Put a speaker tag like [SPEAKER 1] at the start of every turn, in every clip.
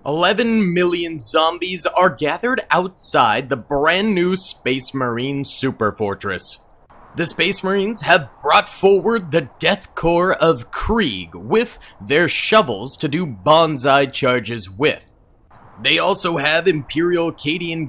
[SPEAKER 1] 11 million zombies are gathered outside the brand new Space Marine Super Fortress. The Space Marines have brought forward the Death Corps of Krieg with their shovels to do bonsai charges with. They also have Imperial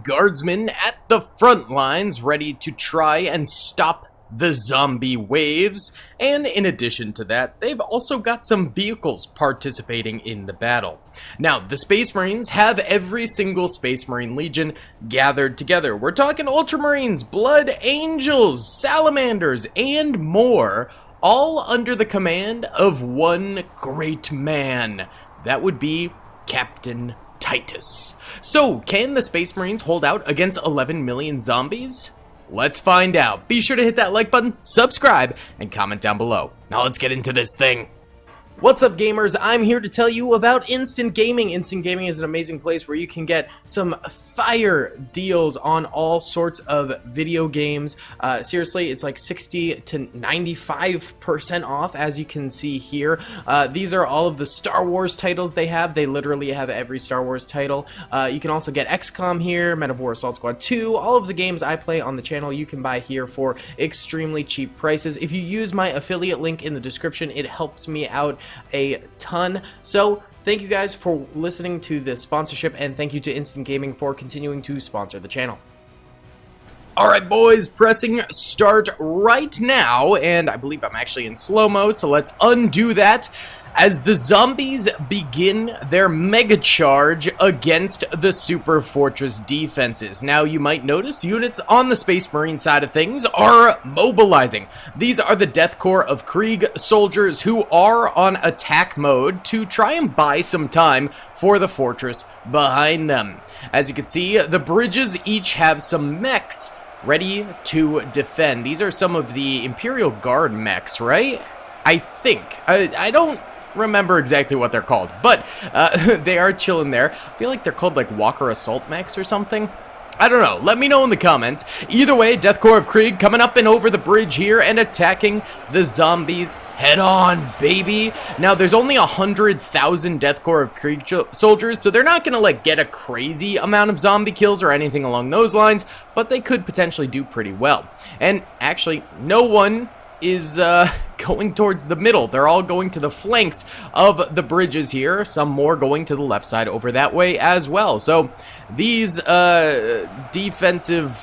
[SPEAKER 1] guardsmen at the front lines ready to try and stop the zombie waves, and in addition to that, they've also got some vehicles participating in the battle. Now, the Space Marines have every single Space Marine Legion gathered together. We're talking ultramarines, blood angels, salamanders, and more, all under the command of one great man. That would be Captain Titus. So, can the Space Marines hold out against 11 million zombies? Let's find out. Be sure to hit that like button, subscribe, and comment down below. Now let's get into this thing. What's up, gamers? I'm here to tell you about Instant Gaming. Instant Gaming is an amazing place where you can get some fire deals on all sorts of video games. Seriously, it's like 60 to 95% off, as you can see here. These are all of the Star Wars titles they have. They literally have every Star Wars title. You can also get XCOM here, Men of War Assault Squad 2. All of the games I play on the channel you can buy here for extremely cheap prices. If you use my affiliate link in the description, it helps me out a ton. So thank you guys for listening to this sponsorship, and thank you to Instant Gaming for continuing to sponsor the channel. Alright boys, pressing start right now, and I believe I'm actually in slow-mo, so let's undo that as the zombies begin their mega charge against the Super Fortress defenses. Now, you might notice units on the Space Marine side of things are mobilizing. These are the Death Corps of Krieg soldiers who are on attack mode to try and buy some time for the fortress behind them. As you can see, the bridges each have some mechs ready to defend. These are some of the Imperial Guard mechs, right? I think. I don't remember exactly what they're called, but they are chilling there. I feel like they're called like Walker Assault mechs or something. I don't know. Let me know in the comments. Either way, Death Corps of Krieg coming up and over the bridge here and attacking the zombies head on, baby. Now, there's only 100,000 Death Corps of Krieg soldiers, so they're not gonna like get a crazy amount of zombie kills or anything along those lines, but they could potentially do pretty well. And actually, no one is going towards the middle. They're all going to the flanks of the bridges here. Some more going to the left side over that way as well. So these defensive,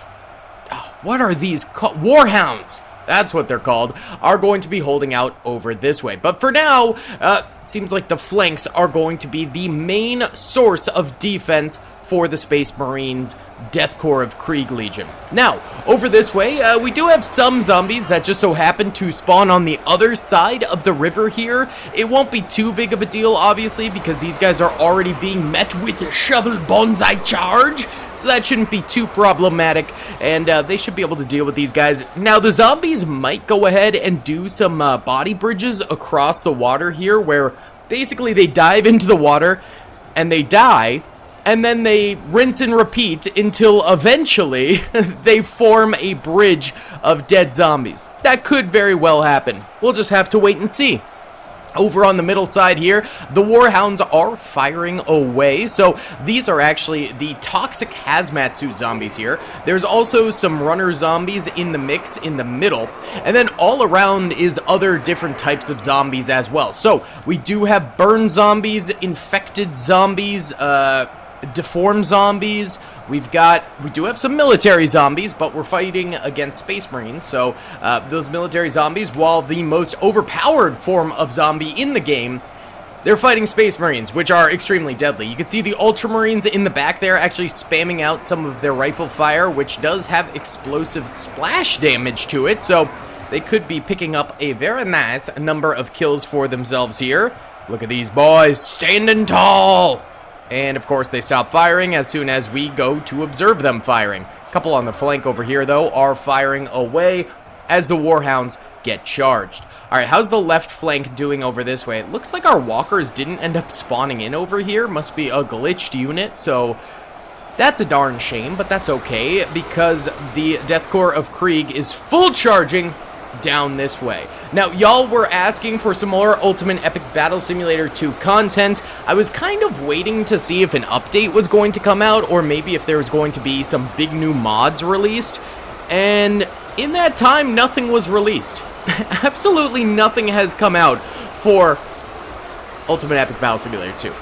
[SPEAKER 1] what are these called? Warhounds, that's what they're called, are going to be holding out over this way. But for now, it seems like the flanks are going to be the main source of defense for the Space Marines Death Corps of Krieg Legion. Now, over this way, we do have some zombies that just so happen to spawn on the other side of the river here. It won't be too big of a deal, obviously, because these guys are already being met with a shovel bonsai charge, so that shouldn't be too problematic, and they should be able to deal with these guys. Now, the zombies might go ahead and do some body bridges across the water here, where basically they dive into the water, and they die, and then they rinse and repeat until eventually they form a bridge of dead zombies. That could very well happen. We'll just have to wait and see. Over on the middle side here, the Warhounds are firing away. So these are actually the toxic hazmat suit zombies here. There's also some runner zombies in the mix in the middle. And then all around is other different types of zombies as well. So we do have burn zombies, infected zombies, deformed zombies. We do have some military zombies, but we're fighting against Space Marines, so those military zombies, while the most overpowered form of zombie in the game, they're fighting Space Marines, which are extremely deadly. You can see the ultramarines in the back there actually spamming out some of their rifle fire, which does have explosive splash damage to it, so they could be picking up a very nice number of kills for themselves here. Look at these boys standing tall. And of course they stop firing as soon as we go to observe them firing. A couple on the flank over here though are firing away as the Warhounds get charged. Alright, how's the left flank doing over this way? It looks like our walkers didn't end up spawning in over here. Must be a glitched unit, so that's a darn shame, but that's okay because the Death Corps of Krieg is full charging down this way. Now, y'all were asking for some more Ultimate Epic Battle Simulator 2 content. I was kind of waiting to see if an update was going to come out, or maybe if there was going to be some big new mods released. And in that time, nothing was released. Absolutely nothing has come out for Ultimate Epic Battle Simulator 2.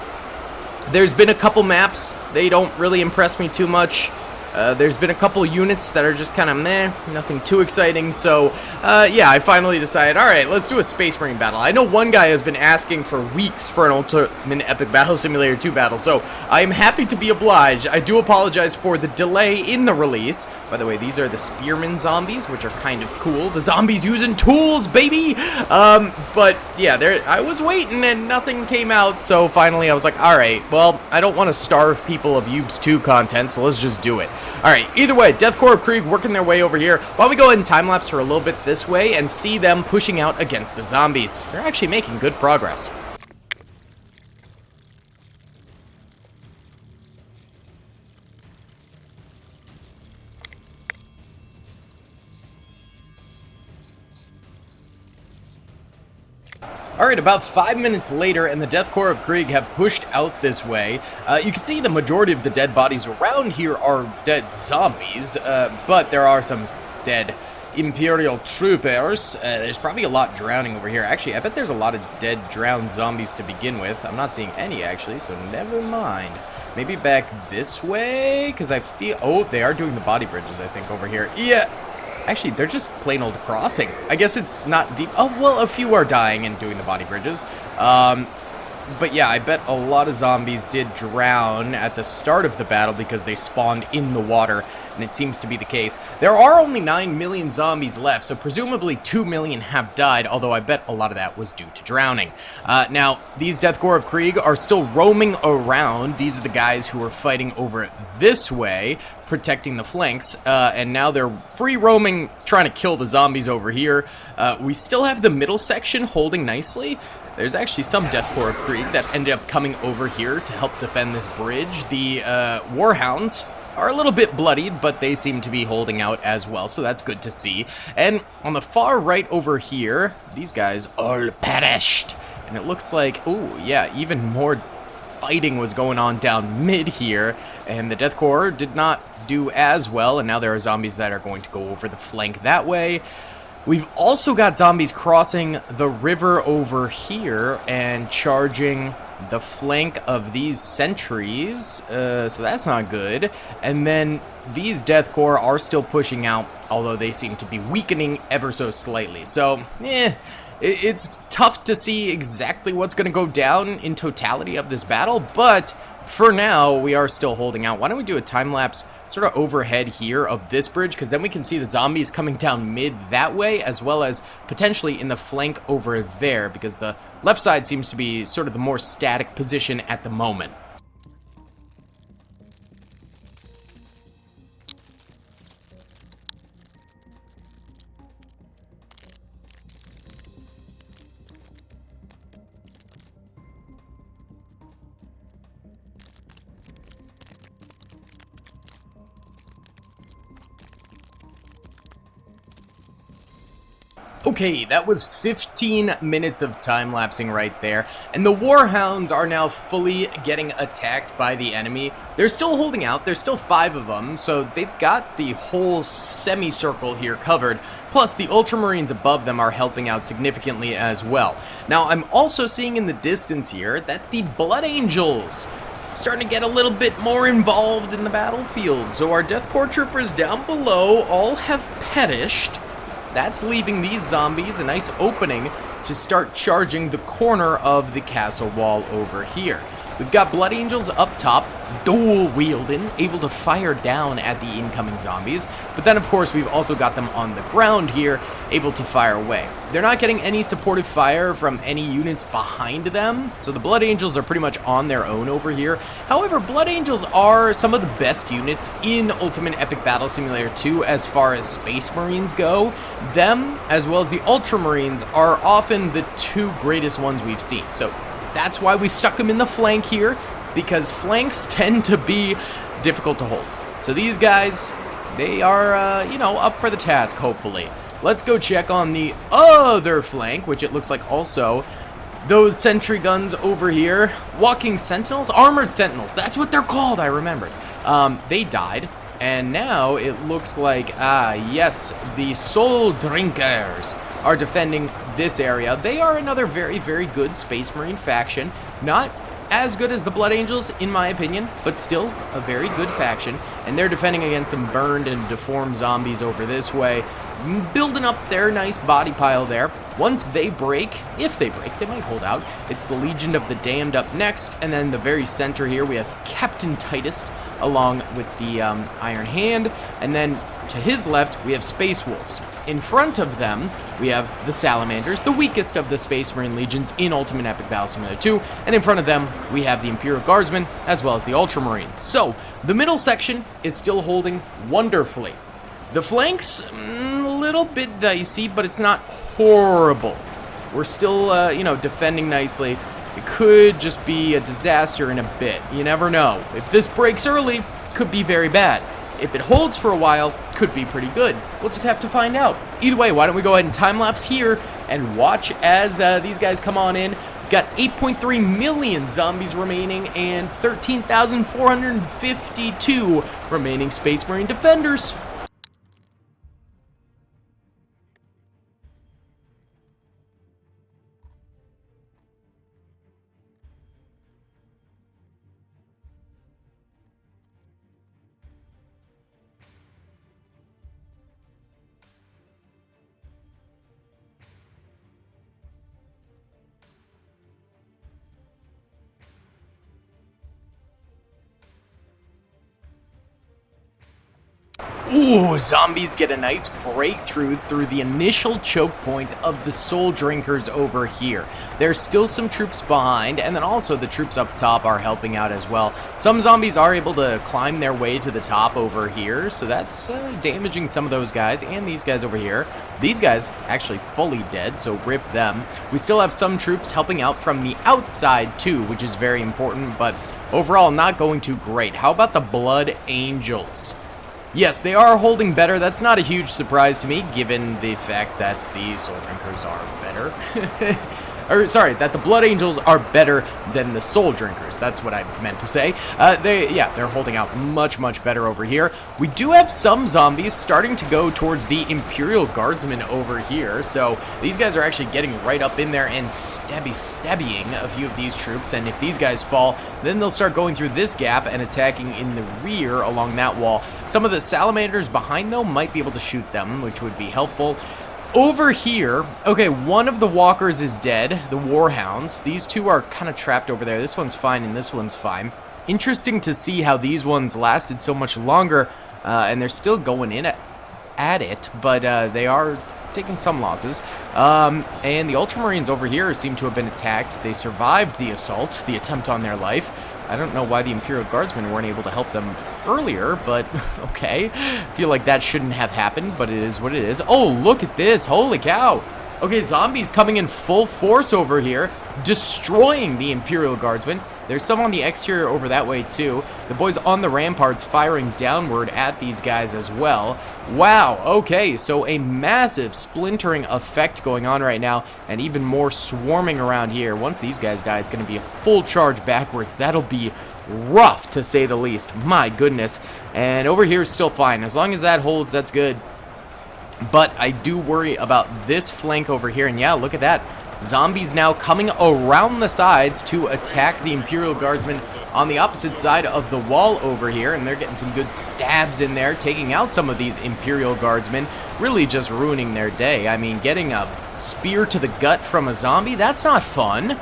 [SPEAKER 1] There's been a couple maps. They don't really impress me too much. There's been a couple units that are just kind of meh, nothing too exciting, so, yeah, I finally decided, alright, let's do a Space Marine battle. I know one guy has been asking for weeks for an Ultimate Epic Battle Simulator 2 battle, so I am happy to be obliged. I do apologize for the delay in the release. By the way, these are the Spearman zombies, which are kind of cool. The zombies using tools, baby! But, yeah, I was waiting and nothing came out, so finally I was like, alright, well, I don't want to starve people of UEBS 2 content, so let's just do it. Alright, either way, Death Corps of Krieg working their way over here. Why don't we go ahead and time-lapse for a little bit this way and see them pushing out against the zombies. They're actually making good progress. Alright, about 5 minutes later, and the Death Corps of Krieg have pushed out this way. You can see the majority of the dead bodies around here are dead zombies, but there are some dead imperial troopers. There's probably a lot drowning over here. Actually, I bet there's a lot of dead, drowned zombies to begin with. I'm not seeing any, actually, so never mind. Maybe back this way, because I feel... Oh, they are doing the body bridges, I think, over here. Yeah. Actually, they're just plain old crossing. I guess it's not deep. Oh, well, a few are dying and doing the body bridges. But yeah, I bet a lot of zombies did drown at the start of the battle because they spawned in the water, and it seems to be the case. There are only 9 million zombies left, so presumably 2 million have died, although I bet a lot of that was due to drowning. Now, these Death Corps of Krieg are still roaming around. These are the guys who are fighting over this way, protecting the flanks, and now they're free roaming, trying to kill the zombies over here. We still have the middle section holding nicely. There's actually some Death Corps of Krieg that ended up coming over here to help defend this bridge. The Warhounds are a little bit bloodied, but they seem to be holding out as well, so that's good to see. And on the far right over here, these guys all perished. And it looks like, ooh, yeah, even more fighting was going on down mid here, and the Death Corps did not do as well, and now there are zombies that are going to go over the flank that way. We've also got zombies crossing the river over here and charging the flank of these sentries, so that's not good. And then these Death Corps are still pushing out, although they seem to be weakening ever so slightly. So, it's tough to see exactly what's going to go down in totality of this battle, but for now, we are still holding out. Why don't we do a time-lapse sort of overhead here of this bridge, because then we can see the zombies coming down mid that way, as well as potentially in the flank over there, because the left side seems to be sort of the more static position at the moment. Okay, that was 15 minutes of time-lapsing right there, and the Warhounds are now fully getting attacked by the enemy. They're still holding out, there's still 5 of them, so they've got the whole semicircle here covered, plus the ultramarines above them are helping out significantly as well. Now, I'm also seeing in the distance here that the Blood Angels starting to get a little bit more involved in the battlefield, so our Death Corps troopers down below all have perished. That's leaving these zombies a nice opening to start charging the corner of the castle wall over here. We've got Blood Angels up top, dual-wielding, able to fire down at the incoming zombies, but then of course we've also got them on the ground here, able to fire away. They're not getting any supportive fire from any units behind them, so the Blood Angels are pretty much on their own over here. However, Blood Angels are some of the best units in Ultimate Epic Battle Simulator 2 as far as Space Marines go. Them, as well as the Ultramarines, are often the 2 greatest ones we've seen, so that's why we stuck them in the flank here, because flanks tend to be difficult to hold. So these guys, they are, you know, up for the task, hopefully. let's go check on the other flank, which it looks like also those sentry guns over here. Walking sentinels? Armored sentinels. That's what they're called, I remembered. They died. And now it looks like, yes, the Soul Drinkers are defending this area. They are another very, very good Space Marine faction. Not as good as the Blood Angels, in my opinion, but still a very good faction. And they're defending against some burned and deformed zombies over this way, building up their nice body pile there. Once they break, if they break, they might hold out. It's the Legion of the Damned up next, and then the very center here we have Captain Titus along with the Iron Hand, and then to his left we have Space Wolves. In front of them we have the Salamanders, the weakest of the Space Marine legions in Ultimate Epic Battle Simulator 2, and in front of them we have the Imperial Guardsmen as well as the Ultramarines. So the middle section is still holding wonderfully. The flanks, a little bit dicey, but it's not horrible. We're still, defending nicely. It could just be a disaster in a bit. You never know. If this breaks early, could be very bad. If it holds for a while, could be pretty good. We'll just have to find out. Either way, why don't we go ahead and time-lapse here and watch as these guys come on in. We've got 8.3 million zombies remaining and 13,452 remaining Space Marine defenders. Ooh, zombies get a nice breakthrough through the initial choke point of the Soul Drinkers over here. There's still some troops behind, and then also the troops up top are helping out as well. Some zombies are able to climb their way to the top over here, so that's damaging some of those guys, and these guys over here. These guys actually fully dead, so rip them. We still have some troops helping out from the outside too, which is very important, but overall not going too great. How about the Blood Angels? Yes, they are holding better. That's not a huge surprise to me, given the fact that the Soul Drinkers are better. That the Blood Angels are better than the Soul Drinkers. That's what I meant to say. They're holding out much, much better over here. We do have some zombies starting to go towards the Imperial Guardsmen over here, so these guys are actually getting right up in there and stabbying a few of these troops, and if these guys fall, then they'll start going through this gap and attacking in the rear along that wall. Some of the Salamanders behind, though, might be able to shoot them, which would be helpful. Over here, okay, one of the walkers is dead, the Warhounds. These two are kind of trapped over there. This one's fine and this one's fine. Interesting to see how these ones lasted so much longer, and they're still going in at it, but they are taking some losses. And the Ultramarines over here seem to have been attacked. They survived the assault, the attempt on their life. I don't know why the Imperial Guardsmen weren't able to help them earlier, but okay. I feel like that shouldn't have happened, but it is what it is. Oh, look at this. Holy cow. Okay, zombies coming in full force over here, destroying the Imperial Guardsmen. There's some on the exterior over that way, too. The boys on the ramparts firing downward at these guys as well. Wow, okay, so a massive splintering effect going on right now, and even more swarming around here. Once these guys die, it's going to be a full charge backwards. That'll be rough, to say the least. My goodness. And over here is still fine. As long as that holds, that's good. But I do worry about this flank over here, and yeah, look at that. Zombies now coming around the sides to attack the Imperial Guardsmen on the opposite side of the wall over here, and they're getting some good stabs in there, taking out some of these Imperial Guardsmen, really just ruining their day. I mean, getting a spear to the gut from a zombie, that's not fun.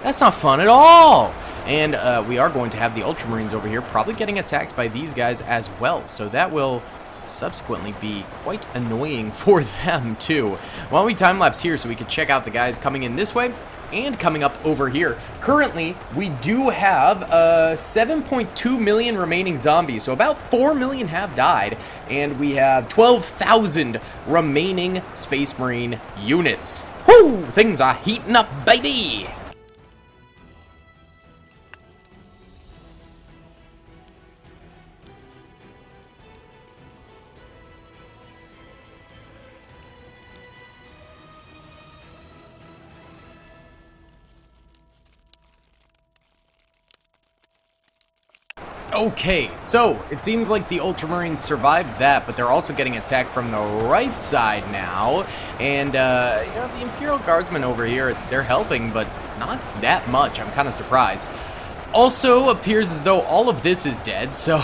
[SPEAKER 1] That's not fun at all. And we are going to have the Ultramarines over here probably getting attacked by these guys as well, so that will subsequently be quite annoying for them too. Why don't we time-lapse here so we can check out the guys coming in this way and coming up over here. Currently, we do have 7.2 million remaining zombies, so about 4 million have died, and we have 12,000 remaining Space Marine units. Whoo! Things are heating up, baby! Okay, so it seems like the ultramarines survived that, but they're also getting attacked from the right side now. And, you know, the imperial guardsmen over here, they're helping, but not that much. I'm kind of surprised. Also appears as though all of this is dead, so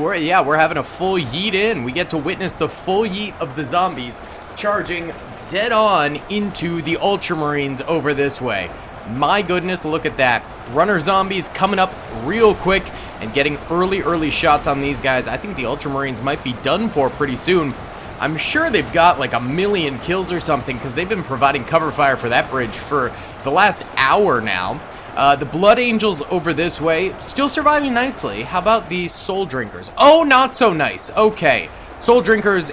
[SPEAKER 1] we're having a full yeet in. We get to witness the full yeet of the zombies charging dead on into the ultramarines over this way. My goodness, look at that. Runner zombies coming up real quick and getting early shots on these guys. I think the ultramarines might be done for pretty soon. I'm sure they've got like 1,000,000 kills or something, because they've been providing cover fire for that bridge for the last hour now. The Blood Angels over this way, still surviving nicely. How about the Soul Drinkers? Oh, not so nice. Okay. Soul Drinkers,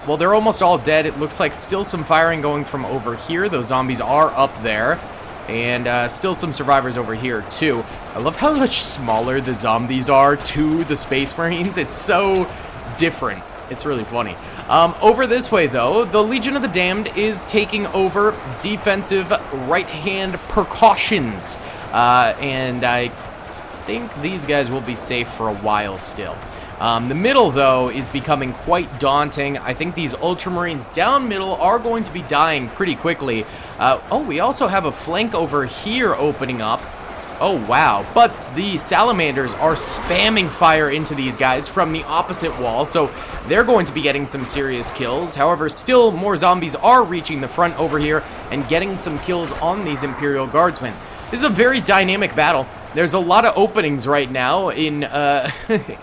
[SPEAKER 1] well, they're almost all dead. It looks like still some firing going from over here. Those zombies are up there. And still some survivors over here, too. I love how much smaller the zombies are to the Space Marines. It's so different. It's really funny. Over this way, though, the Legion of the Damned is taking over defensive right-hand precautions. And I think these guys will be safe for a while still. The middle, though, is becoming quite daunting. I think these ultramarines down middle are going to be dying pretty quickly. Oh, we also have a flank over here opening up. Oh, wow. But the salamanders are spamming fire into these guys from the opposite wall, so they're going to be getting some serious kills. However, still more zombies are reaching the front over here and getting some kills on these Imperial Guardsmen. This is a very dynamic battle. There's a lot of openings right now in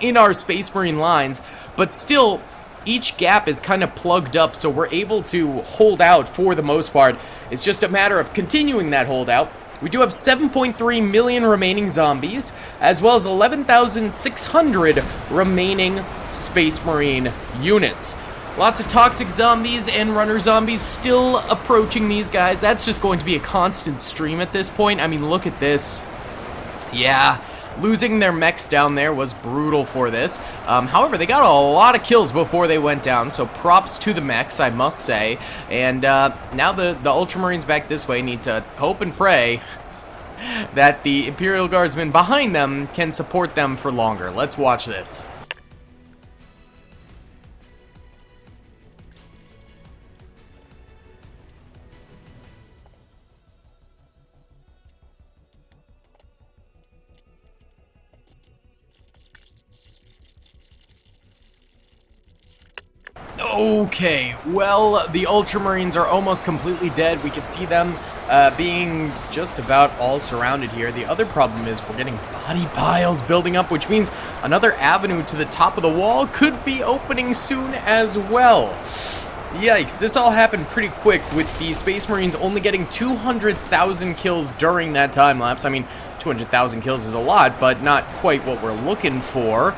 [SPEAKER 1] in our Space Marine lines, but still, each gap is kind of plugged up, so we're able to hold out for the most part. It's just a matter of continuing that holdout. We do have 7.3 million remaining zombies, as well as 11,600 remaining Space Marine units. Lots of toxic zombies and runner zombies still approaching these guys. That's just going to be a constant stream at this point. I mean, look at this. Yeah, losing their mechs down there was brutal for this. However, they got a lot of kills before they went down, so props to the mechs, I must say. And now the Ultramarines back this way need to hope and pray that the Imperial Guardsmen behind them can support them for longer. Let's watch this. Okay, well, the Ultramarines are almost completely dead. We can see them being just about all surrounded here. The other problem is we're getting body piles building up, which means another avenue to the top of the wall could be opening soon as well. Yikes, this all happened pretty quick, with the Space Marines only getting 200,000 kills during that time lapse. I mean, 200,000 kills is a lot, but not quite what we're looking for.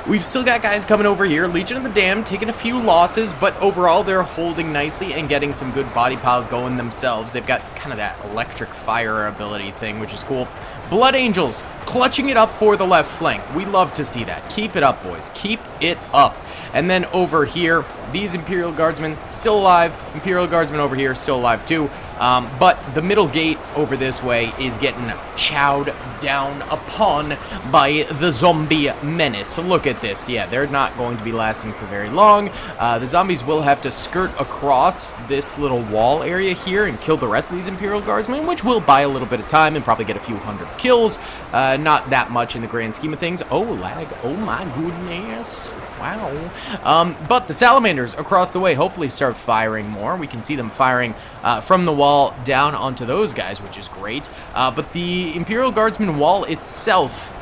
[SPEAKER 1] We've still got guys coming over here. Legion of the Damned taking a few losses, but overall they're holding nicely and getting some good body piles going themselves. They've got kind of that electric fire ability thing, which is cool. Blood Angels clutching it up for the left flank. We love to see that. Keep it up, boys. Keep it up. And then over here, these Imperial Guardsmen still alive. Imperial Guardsmen over here still alive too. But the middle gate over this way is getting chowed down upon by the zombie menace. Look at this. Yeah, they're not going to be lasting for very long. The zombies will have to skirt across this little wall area here and kill the rest of these Imperial Guardsmen, which will buy a little bit of time and probably get a few hundred kills. Not that much in the grand scheme of things. Oh, lag. Oh my goodness. Wow. But the salamanders across the way hopefully start firing more. We can see them firing from the wall down onto those guys, which is great. But the Imperial Guardsman wall itself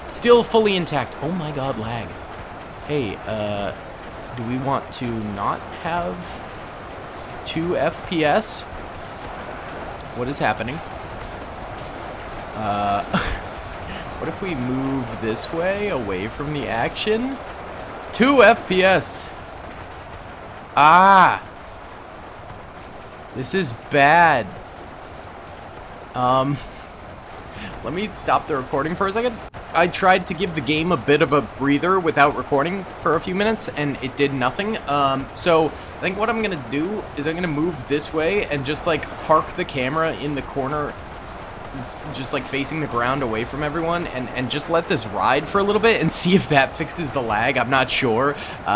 [SPEAKER 1] still fully intact. Oh my god, lag. Hey, do we want to not have 2 FPS? What is happening? What if we move this way, away from the action? 2 FPS. Ah. This is bad. Let me stop the recording for a second. I tried to give the game a bit of a breather without recording for a few minutes, and it did nothing. So I think what I'm gonna do is I'm gonna move this way and just like park the camera in the corner just like facing the ground away from everyone and just let this ride for a little bit and see if that fixes the lag. I'm not sure.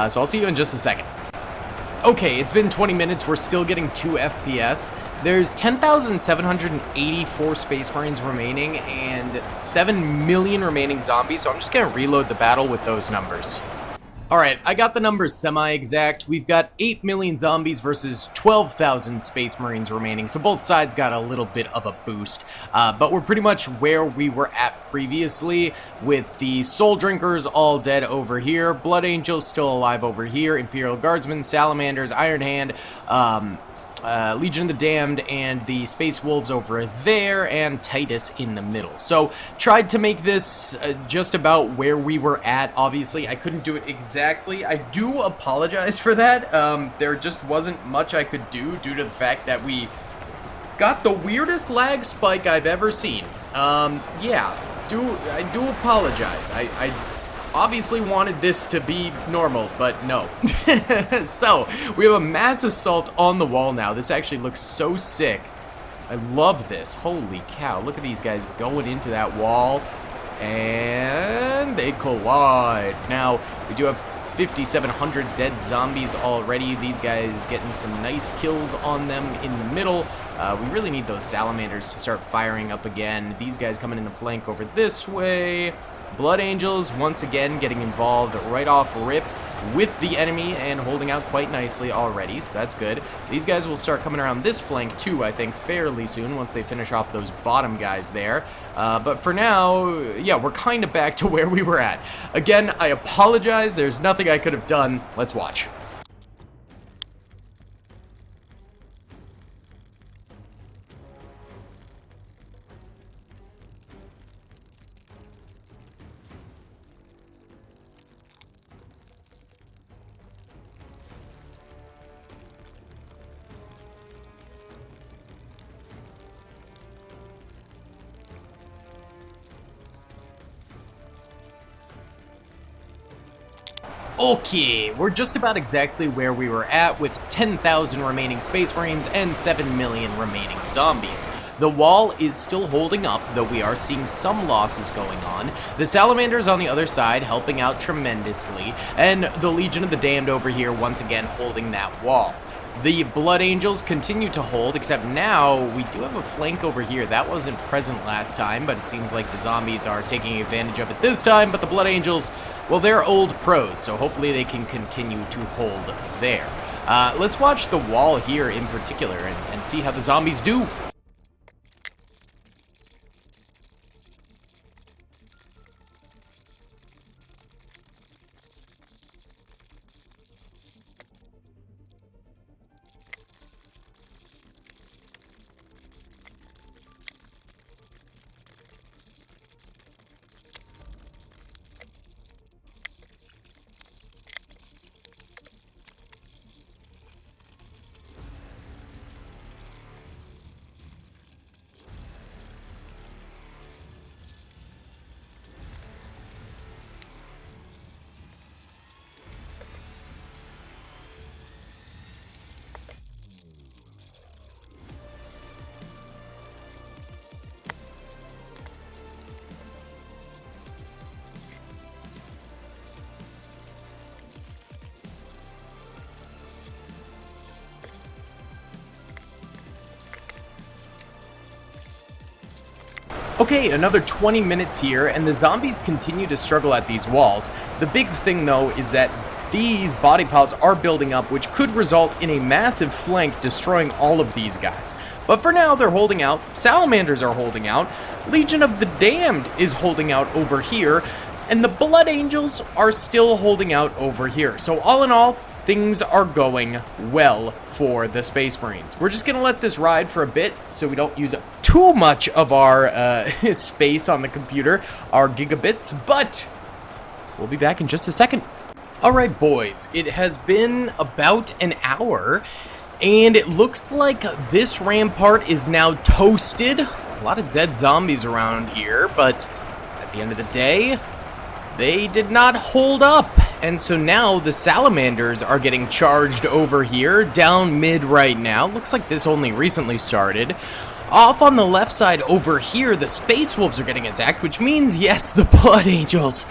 [SPEAKER 1] So I'll see you in just a second. Okay, it's been 20 minutes. We're still getting 2 FPS. There's 10,784 Space Marines remaining and 7 million remaining zombies, so I'm just gonna reload the battle with those numbers. Alright, I got the numbers semi-exact. We've got 8 million zombies versus 12,000 Space Marines remaining, so both sides got a little bit of a boost. But we're pretty much where we were at previously, with the Soul Drinkers all dead over here, Blood Angels still alive over here, Imperial Guardsmen, Salamanders, Iron Hand, Legion of the Damned, and the Space Wolves over there, and Titus in the middle. So, tried to make this just about where we were at. Obviously, I couldn't do it exactly. I do apologize for that. There just wasn't much I could do due to the fact that we got the weirdest lag spike I've ever seen. Yeah, I do apologize. I obviously wanted this to be normal, but no. So, we have a mass assault on the wall now. This actually looks so sick. I love this. Holy cow. Look at these guys going into that wall. And they collide. Now, we do have 5,700 dead zombies already. These guys getting some nice kills on them in the middle. We really need those salamanders to start firing up again. These guys coming in the flank over this way. Blood Angels once again getting involved right off rip with the enemy and holding out quite nicely already, so that's good. These guys will start coming around this flank too, I think, fairly soon once they finish off those bottom guys there. But for now, yeah, we're kind of back to where we were at. Again, I apologize. There's nothing I could have done. Let's watch. Okay, we're just about exactly where we were at with 10,000 remaining Space Marines and 7 million remaining zombies. The wall is still holding up, though we are seeing some losses going on. The Salamanders on the other side helping out tremendously, and the Legion of the Damned over here once again holding that wall. The Blood Angels continue to hold, except now we do have a flank over here. That wasn't present last time, but it seems like the zombies are taking advantage of it this time. But the Blood Angels, well, they're old pros, so hopefully they can continue to hold there. Let's watch the wall here in particular and see how the zombies do. Okay, another 20 minutes here, and the zombies continue to struggle at these walls. The big thing, though, is that these body piles are building up, which could result in a massive flank destroying all of these guys. But for now, they're holding out. Salamanders are holding out. Legion of the Damned is holding out over here. And the Blood Angels are still holding out over here. So all in all, things are going well for the Space Marines. We're just going to let this ride for a bit so we don't use up too much of our space on the computer, our gigabits, but we'll be back in just a second. Alright boys, it has been about an hour, and it looks like this rampart is now toasted. A lot of dead zombies around here, but at the end of the day, they did not hold up. And so now the Salamanders are getting charged over here, down mid right now. Looks like this only recently started. Off on the left side over here, the Space Wolves are getting attacked, which means, yes, the Blood Angels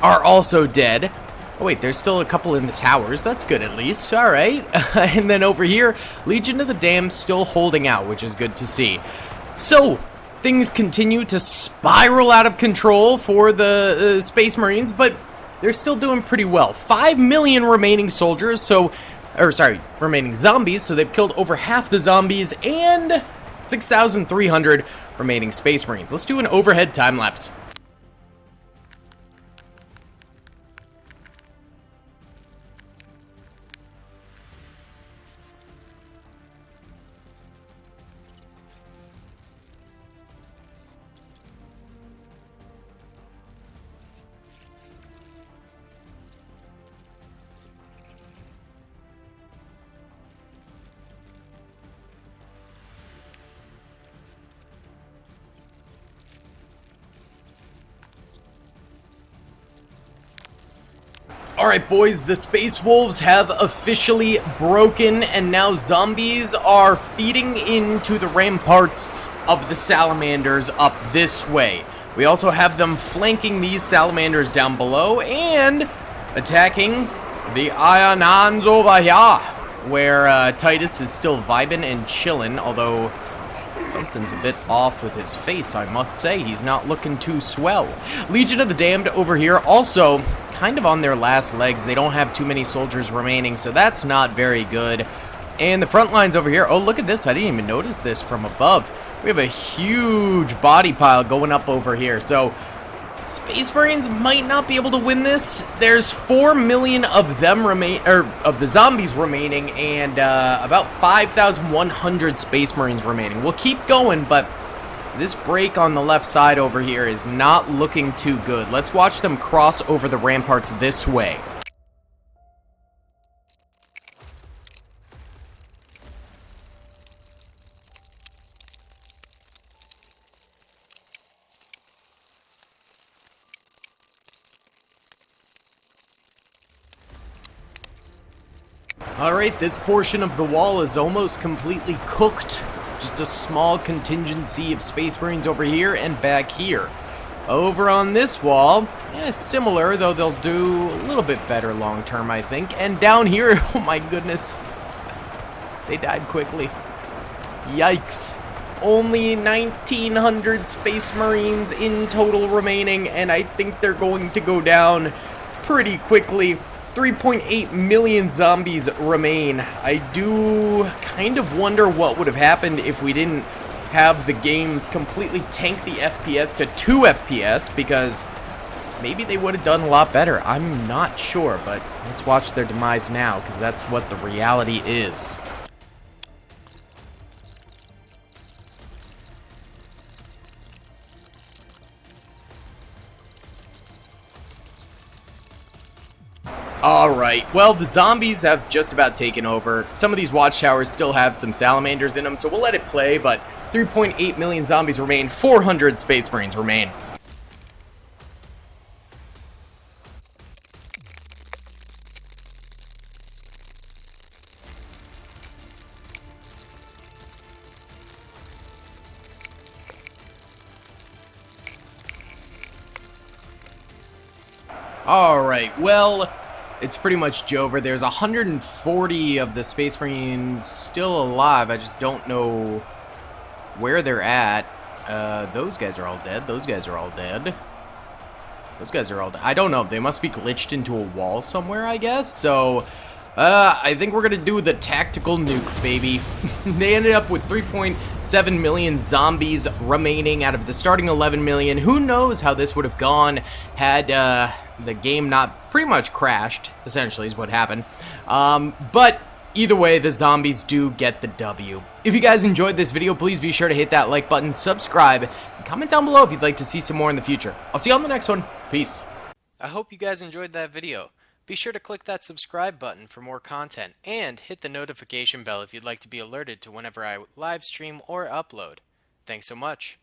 [SPEAKER 1] are also dead. Oh wait, there's still a couple in the towers. That's good at least. Alright. And then over here, Legion of the Damned still holding out, which is good to see. So, things continue to spiral out of control for the Space Marines, but they're still doing pretty well. 5 million remaining soldiers, remaining zombies, so they've killed over half the zombies, and 6,300 remaining Space Marines. Let's do an overhead time lapse. Alright boys, the Space Wolves have officially broken, and now zombies are feeding into the ramparts of the Salamanders up this way. We also have them flanking these Salamanders down below and attacking the Ionans over here, where Titus is still vibing and chilling, although something's a bit off with his face, I must say. He's not looking too swell. Legion of the Damned over here also kind of on their last legs. They don't have too many soldiers remaining, so that's not very good. And the front lines over here, oh, look at this. I didn't even notice this from above. We have a huge body pile going up over here. So Space Marines might not be able to win this. There's 4 million of them of the zombies remaining, and about 5,100 Space Marines remaining. We'll keep going, but this break on the left side over here is not looking too good. Let's watch them cross over the ramparts this way. Alright, this portion of the wall is almost completely cooked. Just a small contingency of Space Marines over here and back here. Over on this wall, similar, though they'll do a little bit better long term, I think. And down here, oh my goodness, they died quickly. Yikes. Only 1,900 Space Marines in total remaining, and I think they're going to go down pretty quickly. 3.8 million zombies remain. I do kind of wonder what would have happened if we didn't have the game completely tank the FPS to 2 FPS, because maybe they would have done a lot better. I'm not sure, but let's watch their demise now, because that's what the reality is. Alright, well, the zombies have just about taken over. Some of these watchtowers still have some salamanders in them, so we'll let it play, but 3.8 million zombies remain, 400 Space Marines remain. Alright, well, it's pretty much over. There's 140 of the Space Marines still alive. I just don't know where they're at. Those guys are all dead. Those guys are all dead. Those guys are all dead. I don't know. They must be glitched into a wall somewhere, I guess. So, I think we're going to do the tactical nuke, baby. They ended up with 3.7 million zombies remaining out of the starting 11 million. Who knows how this would have gone had the game not pretty much crashed, essentially, is what happened. But either way, the zombies do get the W. If you guys enjoyed this video, please be sure to hit that like button, subscribe, and comment down below if you'd like to see some more in the future. I'll see you on the next one. Peace. I hope you guys enjoyed that video. Be sure to click that subscribe button for more content, and hit the notification bell if you'd like to be alerted to whenever I live stream or upload. Thanks so much.